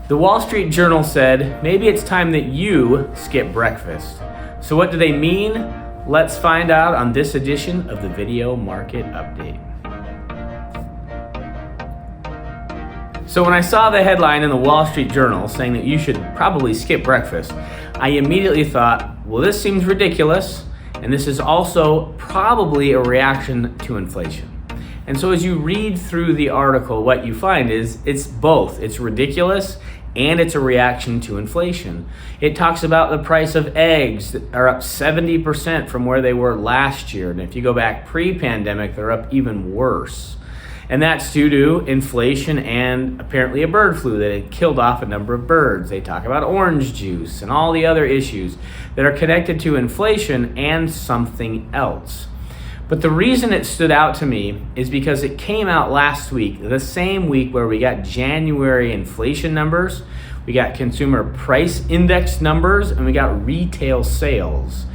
The Wall Street Journal said, maybe it's time that you skip breakfast. So what do they mean? Let's find out on this edition of the Video Market Update. So when I saw the headline in the Wall Street Journal saying that you should probably skip breakfast, I immediately thought, well, this seems ridiculous, and this is also probably a reaction to inflation. And so as you read through the article, what you find is it's both. It's ridiculous and it's a reaction to inflation. It talks about the price of eggs that are up 70% from where they were last year. And if you go back pre-pandemic, they're up even worse. And that's due to inflation and apparently a bird flu that had killed off a number of birds. They talk about orange juice and all the other issues that are connected to inflation and something else. But the reason it stood out to me is because it came out last week, the same week where we got January inflation numbers, we got consumer price index numbers, and we got retail sales.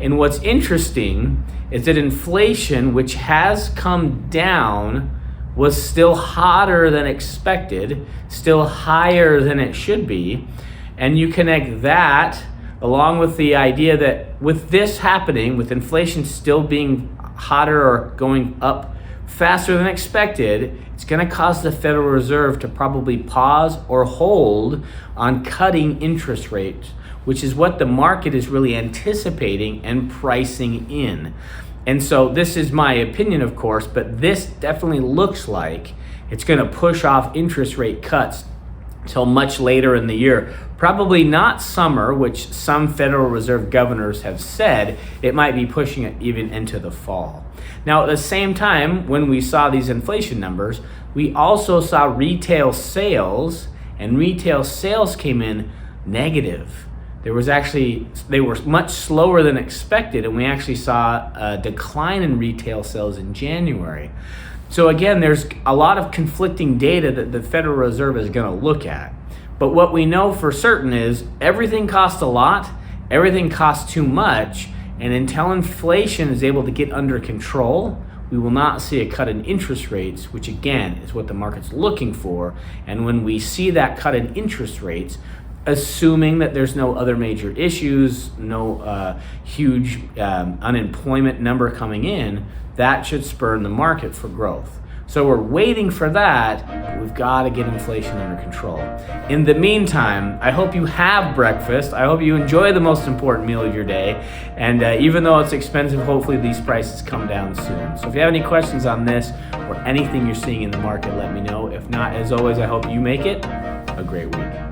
And what's interesting is that inflation, which has come down, was still hotter than expected, still higher than it should be. And you connect that along with the idea that with this happening, with inflation still being hotter or going up faster than expected, it's going to cause the Federal Reserve to probably pause or hold on cutting interest rates, which is what the market is really anticipating and pricing in. And so this is my opinion, of course, but this definitely looks like it's going to push off interest rate cuts till much later in the year. Probably not summer, which some Federal Reserve governors have said. It might be pushing it even into the fall. Now, at the same time, when we saw these inflation numbers, we also saw retail sales, and retail sales came in negative. They were much slower than expected, and we actually saw a decline in retail sales in January. So again, there's a lot of conflicting data that the Federal Reserve is going to look at. But what we know for certain is everything costs a lot, everything costs too much, and until inflation is able to get under control, we will not see a cut in interest rates, which again is what the market's looking for. And when we see that cut in interest rates, assuming that there's no other major issues, no huge unemployment number coming in, that should spur the market for growth. So we're waiting for that, but we've got to get inflation under control. In the meantime, I hope you have breakfast. I hope you enjoy the most important meal of your day. And even though it's expensive, hopefully these prices come down soon. So if you have any questions on this or anything you're seeing in the market, let me know. If not, as always, I hope you make it a great week.